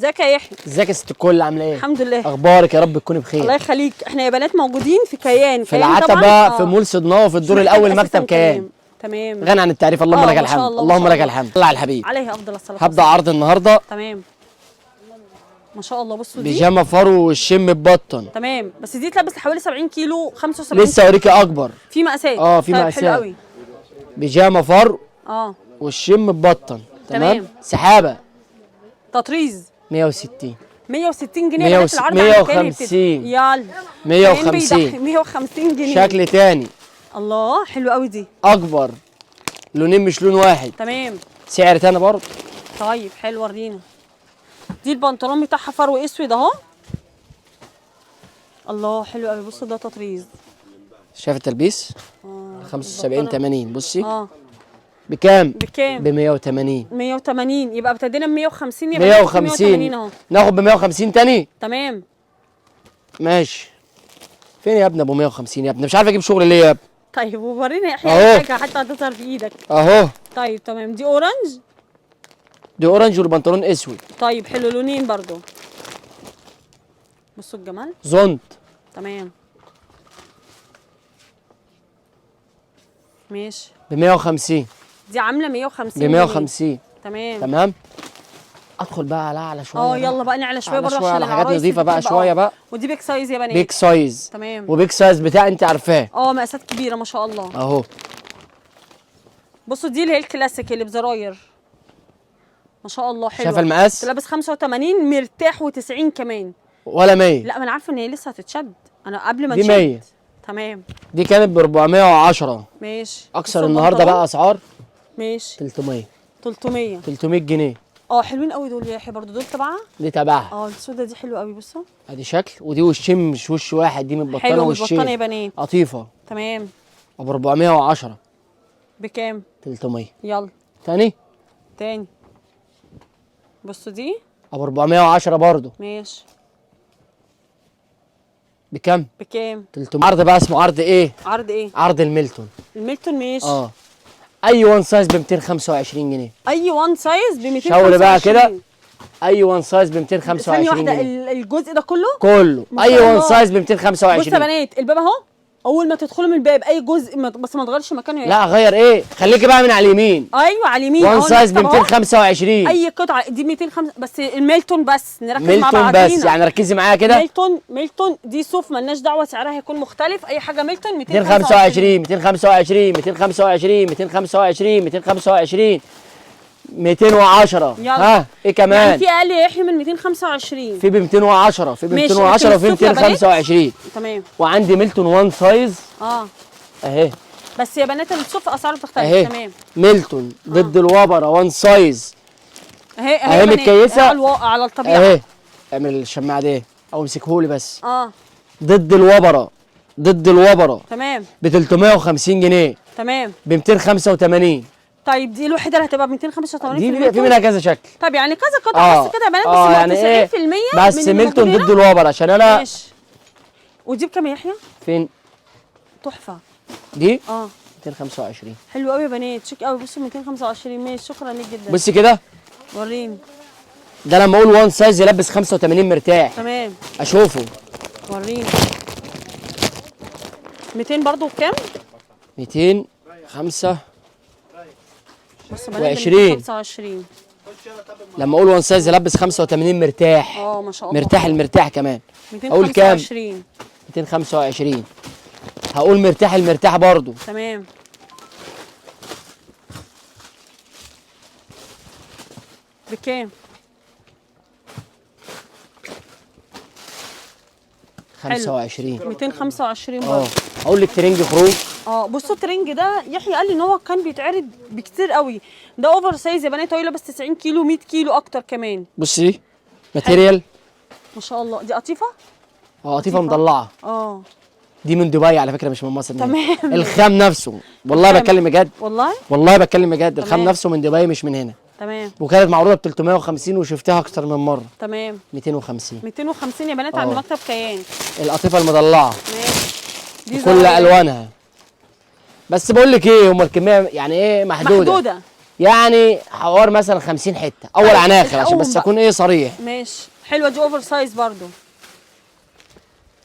ازيك يا يحيى؟ ازيك يا ست الكل، عامله ايه؟ الحمد لله. اخبارك يا رب تكوني بخير. الله يخليك. احنا يا بنات موجودين في كيان في العتبه في مول صدناوي في الدور الاول مكتب كيان. تمام. غني عن التعريف. اللهم لك الحمد. اللهم لك الحمد. الله على الحبيب. عليه افضل الصلاه. هبدا عرض النهارده. تمام ما شاء الله. بصوا دي بيجامه فرو والشم ببطن. تمام، بس دي تلبس حوالي 70 كيلو 75 لسه اوريكي اكبر. في مقاسات. في طيب مقاسات. حلو قوي. بيجامه فرو والشم ببطن. تمام. سحابه تطريز 160 160 جنيه. بنات العرض 150 يلا 150 150 جنيه. شكل تاني. الله حلو قوي دي. اكبر لونين مش لون واحد. تمام. سعر تاني برضه. طيب حلو ورينا. دي البنطلون بتاعها فرو اسود اهو. الله حلو قوي. بصوا ده تطريز. شايف التلبيس؟ 75 80. بصي بكام؟ بكام؟ ب 180. 180 يبقى ابتدينا ب 150. يبقى 150 اهو. ناخد ب 150 تاني؟ تمام ماشي. فين يا ابني ابو 150 يا ابني؟ مش عارف اجيب شغل ليه يا ابني؟ طيب ورينا يا يحيى حاجه حتى هتظهر في ايدك اهو. طيب تمام. دي اورنج. دي اورنج والبنطلون اسود. طيب حلو لونين برضو. بصوا الجمال. زونت. تمام ماشي. ب 150. دي عامله 150 ب 150. تمام. ادخل بقى على اعلى شويه. يلا بقى نعلى شويه بره عشان حاجات نظيفه بقى شويه بقى. ودي بيك سايز يا بنات. بيك سايز. تمام. وبيك سايز بتاع انت عارفاه. مقاسات كبيره ما شاء الله اهو. بصوا دي اللي هي الكلاسيك اللي بزراير ما شاء الله. حلوه. شايفه المقاس؟ لابس 85 مرتاح و90 كمان. ولا 100؟ لا ما انا عارفه ان هي لسه هتتشد. انا قبل ما دي 100. تمام. دي كانت ب 410. ماشي. اكثر النهارده بقى اسعار. ماشي. 300 300 جنيه. حلوين قوي دول يا يحيى برضه. دول تبعها؟ دي تبعها. السودا دي حلوه قوي. بصوا ادي شكل. ودي وشين مش وش واحد. دي متبطنه حلو وشين. متبطنه يا بنات. قطيفه. تمام. ب 410. بكام؟ 300. يلا تاني. بصوا دي ب 410 برضه. ماشي. بكام؟ 300. عرض بقى اسمه عرض ايه؟ عرض الميلتون. ماشي. اي وان سايز ب 225 جنيه. اي وان سايز ب 225. شاور بقى كده. اي وان سايز ب 225 ثانيه جنيه. واحده. الجزء ده كله اي وان سايز ب 225. بصوا يا بنات الباب اهو. اول ما تدخلوا من الباب اي جزء بس ما تغيرش مكانه. لا غير ايه؟ خليكي بقى من على اليمين. ايوه على اليمين. وان سايز ب 225. اي قطعه دي 205 بس. الميلتون بس نركز مع بعض. ميلتون بس يعني ركزي معايا كده. ميلتون دي صوف مالناش دعوه سعرها هيكون مختلف. اي حاجه ميلتون 225 225 225 225 225 210. يلا. ايه كمان؟ يعني في اقل يا يحيى من 225. في ب 210 في 210 وفي 225. تمام. وعندي ميلتون وان سايز اهي. بس يا بنات الصوف اسعاره بتختلف. تمام. ميلتون ضد الوبره وان سايز اهي متكيسه على الطبيعه اهي. اعمل الشماعه دي او امسكهولي بس. ضد الوبره تمام. ب 350 جنيه. تمام. ب 285. طيب دي الوحيده اللي هتبقى ب 285. دي في منها كذا شكل. طيب يعني كذا قطعه بس كده يا بنات. بس يعني 90% بس ميلتون ضد الوبره عشان انا. ماشي. ودي بكام يا يحيى؟ فين؟ تحفه دي 225. حلو قوي يا بنات. شيك قوي. بصوا 225. ماشي. شكرا ليك جدا. بصي كده. وريني. ده لما اقول وان سايز يلبس 85 مرتاح. تمام. اشوفه. وريني. 200 برضو بكام؟ 205 بص بنات 25. لما اقول وان سايز يلبس 85 مرتاح. ما شاء الله. مرتاح المرتاح كمان. 225. اقول كام؟ 225. هقول مرتاح المرتاح برضو. تمام. بكام؟ 25. 225 برضه. اقول لك ترنج خروج. بصوا الترنج ده يحيى قال لي ان هو كان بيتعرض بكتير قوي. ده اوفر سايز يا بنات. هو لابس 90 كيلو 100 كيلو اكتر كمان. بصي ماتيريال ما شاء الله. دي قطيفه؟ قطيفه مضلعه. دي من دبي على فكره مش من مصر. تمام. الخام نفسه والله بتكلم بجد. والله بتكلم بجد. الخام نفسه من دبي مش من هنا. تمام. وكانت معروضه ب 350 وشفتها اكتر من مره. تمام. 250 يا بنات عند مكتب كيان. القطيفه المضلعه. ماشي. دي كل الوانها. بس بقول لك ايه، هم الكميه يعني ايه محدوده. يعني حوار مثلا 50 حته اول عن اخر، عشان بس بقى. اكون ايه صريح. ماشي حلوه دي، اوفر سايز برضو.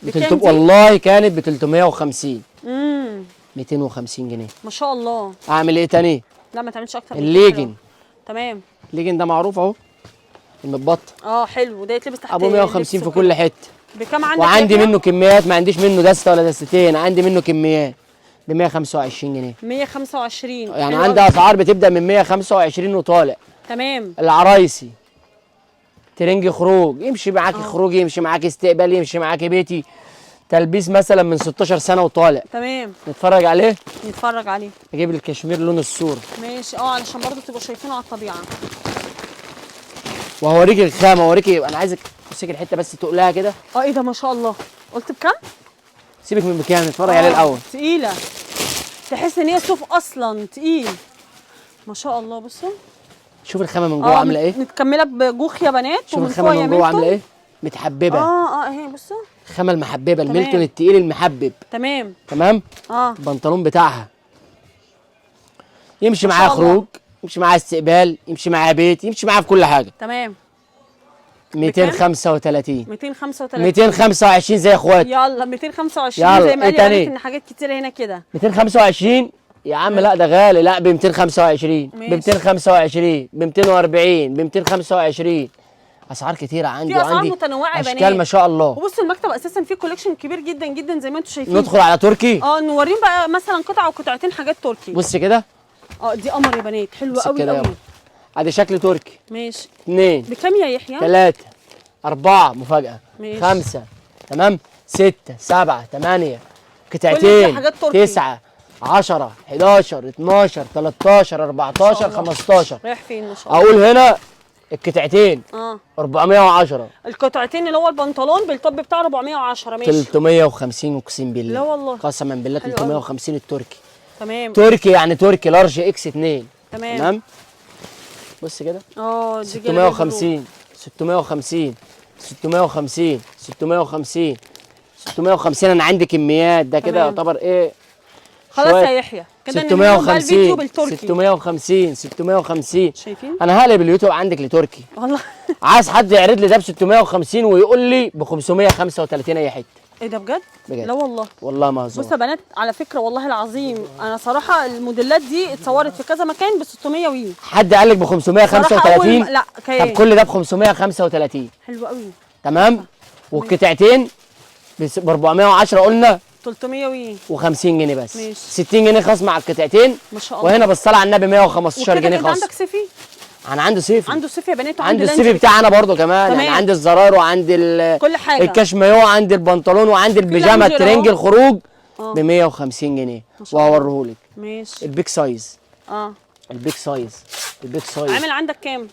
بكام دي؟ والله كانت ب 350. 250 جنيه. ما شاء الله. اعمل ايه تاني؟ لا ما تعملش اكتر من كده. الليجن. تمام. الليجن ده معروف اهو، المتبطن. حلو، ده يتلبس تحت ابو 150 في كل حته. بكام عندك؟ وعندي منه كميات، ما عنديش منه دسته ولا دستتين، عندي منه كميات ب 125 جنيه. 125 يعني عندي اسعار بتبدا من 125 وطالع. تمام. العرايسي ترنج خروج، يمشي معاكي خروج، يمشي معاكي استقبال، يمشي معاكي بيتي. تلبيس مثلا من 16 سنه وطالع. تمام. نتفرج عليه. نتفرج عليه. اجيب الكشمير لون الصوره. ماشي علشان برضو تبقوا شايفينه على الطبيعه. وهوريك الخامه، اوريكي. انا عايزك تمسكي الحته بس تقلها كده. ايه ده ما شاء الله. قلت بكام؟ سيبك من بكام، نتفرج عليه الاول. تقيله، تحس ان هي صوف اصلا، تقيل ما شاء الله. بصوا شوف الخامه من جوه عامله ايه. متكمله بجوخ يا بنات. شوف الخامه من جوه عامله ايه، متحببه. اهي بصوا الخامه المحببه، الميلتون التقيل المحبب. تمام. البنطلون بتاعها يمشي معاه خروج، يمشي معاه استقبال، يمشي معاه بيت، يمشي معاه في كل حاجه. تمام. 235. 225 زي اخواتي. يلا 225 زي ما قال لي ان حاجات كتيره هنا كده. 225 يا عم. لا ده غالي. لا ب 225، ب 225، ب 240، ب 225. اسعار كتيره عندي، في اسعار وعندي متنوعه يا بنات، اشكال ما شاء الله. وبصوا المكتب اساسا فيه كوليكشن كبير جدا جدا زي ما انتم شايفين. ندخل على تركي. نوريهم بقى مثلا قطعه او قطعتين حاجات تركي. بص كده. دي قمر يا بنات، حلوه قوي قوي. ادي شكل تركي. ماشي. 2 بكام يا يحيى؟ 3 4 مفاجاه. ماشي. 5 تمام، 6 7 8 قطعتين، 9 10 11 12 13 14 15. رايح فين ما شاء الله؟ اقول هنا القطعتين 410. القطعتين اللي هو البنطلون بالطب بتاعه 410. ماشي. 350 اقسم بالله. لا والله قسما بالله 350 التركي. تمام. تركي يعني تركي لارج اكس 2. تمام. بص كده. دي 650 650 650 650 650. انا عندي كميات، ده كده يعتبر ايه. خلاص يا يحيى كده 650 650 650. شايفين؟ انا هقلب اليوتيوب عندك لتركي والله. عايز حد يعرض لي ده ب 650 ويقول لي ب 535 اي حته. ايه ده بجد؟ بجد. لا والله. والله ما هزار. بصوا يا بنات على فكره والله العظيم انا صراحه الموديلات دي اتصورت في كذا مكان ب 600 وي. حد قال لك ب 535؟ لا طب كل ده ب 535. حلو قوي. تمام. والقطعتين ب 410 قلنا 300 وي و50 جنيه بس. ماشي. 60 جنيه خصم على القطعتين. ما شاء الله. وهنا بالصلاه على النبي 115 جنيه خصم. عندك صيفي؟ انا عندي صيفي. عنده صيفي يا بنات. عندي الصيفي بتاعنا برضو كمان. يعني عندي الزرار وعندي كل حاجه، الكشميو وعندي البنطلون وعندي البيجامه الترنج الخروج ب 150 جنيه وهوريهولك. ماشي. البيك سايز. البيك سايز. البيك سايز عامل عندك كام؟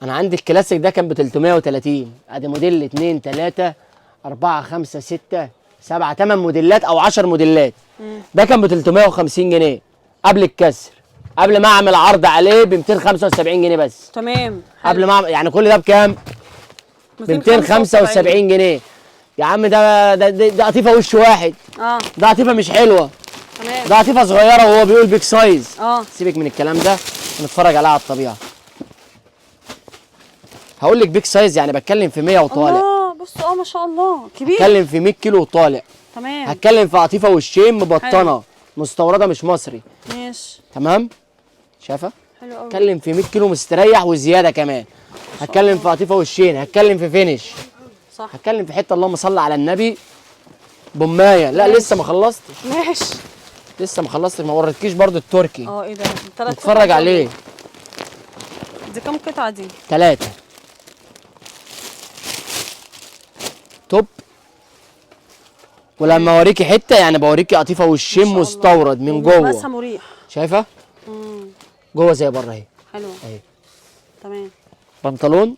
انا عندي الكلاسيك ده كان ب 330. ادي موديل 2 3 4 5 6 7 8 موديلات او 10 موديلات. ده كان ب 350 جنيه قبل الكسر، قبل ما اعمل عرض عليه ب 275 جنيه بس. تمام. قبل ما اعمل يعني كل ده بكام؟ ب 275 جنيه. يا عم ده قطيفه وش واحد. ده قطيفه مش حلوه. تمام. ده قطيفه صغيره وهو بيقول بيك سايز. سيبك من الكلام ده ونتفرج عليها على الطبيعه. هقول لك بيك سايز يعني بتكلم في 100 وطالع. بص ما شاء الله كبير. هتكلم في 100 كيلو وطالع. تمام. هتكلم في قطيفه وشين مبطنه مستورده مش مصري. ماشي. تمام. شايفه؟ حلو قوي. هتكلم في 100 كيلو مستريح وزياده كمان. هتكلم في قطيفه وشين، هتكلم في فينش. صح. هتكلم في حته اللهم صل على النبي بمايه. لا ماشي. لسه ما خلصتش. ماشي. لسه ما خلصتش، ما وريتكيش برضو التركي. ايه ده؟ 3 نتفرج عليه. دي كام قطعه دي؟ 3 توب. ولما اوريكي حته يعني بوريكي قطيفه وشين مستورد من جوه. بس مريح. شايفه؟ جوه زي بره اهي. حلوه اهي. تمام. بنطلون.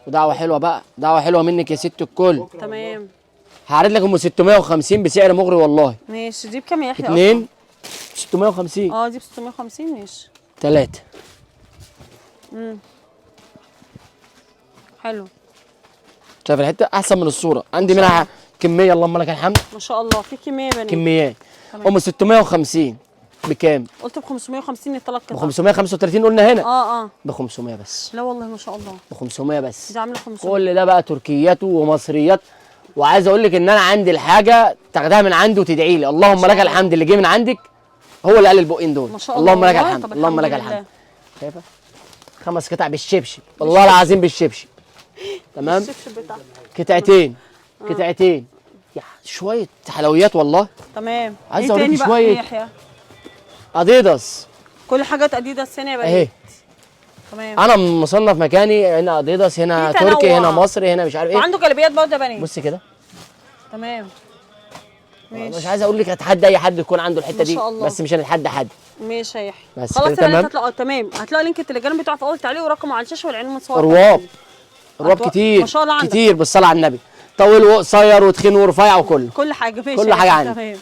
ودعوه حلوه بقى، دعوه حلوه منك يا ست الكل. تمام. هعرض لك ام 650 بسعر مغري والله. ماشي. دي بكام يا يحيى؟ 2 650. دي ب 650. ماشي. 3 حلو. شايف الحته احسن من الصوره. عندي منها كميه اللهم لك الحمد. ما شاء الله في كميه يا بنات. كميات. ام 650 ب بكام؟ قلت ب 550 الثلاث ب قطع. 535 قلنا هنا. اه ب 500 بس. لا والله ما شاء الله. ب 500 بس. دي عامله 500. كل ده بقى تركيات ومصريات. وعايز اقول لك ان انا عندي الحاجه تاخدها من عندي وتدعي لي، اللهم لك الحمد، اللي جه من عندك هو اللي قال البقين دول. ما شاء الله. اللهم لك والله. الحمد، طب اللهم لك الحمد الحمد. لله. شايفه 5 قطع بالشبشب، والله العظيم بالشبشب. تمام. الشبشب بتاعها. قطعتين قطعتين يا شويه حلويات والله. تمام. عايز ايه أوريكي تاني بقى شوية. يا يحيى؟ اديداس. كل حاجات اديداس هنا يا بنات. اهي تمام. انا مصنف مكاني، هنا اديداس، هنا في تركي، تنوع. هنا مصري، هنا مش عارف ايه. وعنده جلابيات برضه يا بنات. بص كده. تمام. ماشي. مش عايز اقول لك اتحدى اي حد يكون عنده الحته ما دي، شاء الله. بس مش هنتحدى حد. ماشي يا يحيى. بس خلاص كده يا بنات تمام. تمام. هتلاقي لينك التليجرام بتاعه في اول تعليق ورقمه على الشاشه والعنوان متصور. رواب رواب ما كتير شاء الله عندك. كتير بالصلاه على النبي، طويل وقصير وتخين ورفيع وكله. كل حاجه ماشي. كل حاجه عندي. تمام.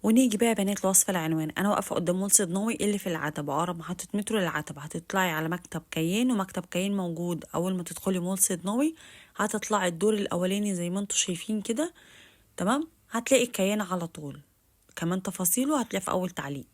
ونيجي بقى يا بنات لوصف العنوان. انا واقفه قدام مول صدناوي اللي في العتبه، اقرب محطه مترو للعتبه. هتطلعي على مكتب كيان، ومكتب كيان موجود اول ما تدخلي مول صدناوي. هتطلعي الدور الاولاني زي ما انتم شايفين كده. تمام. هتلاقي الكيان على طول، كمان تفاصيله هتلاقي في اول تعليق.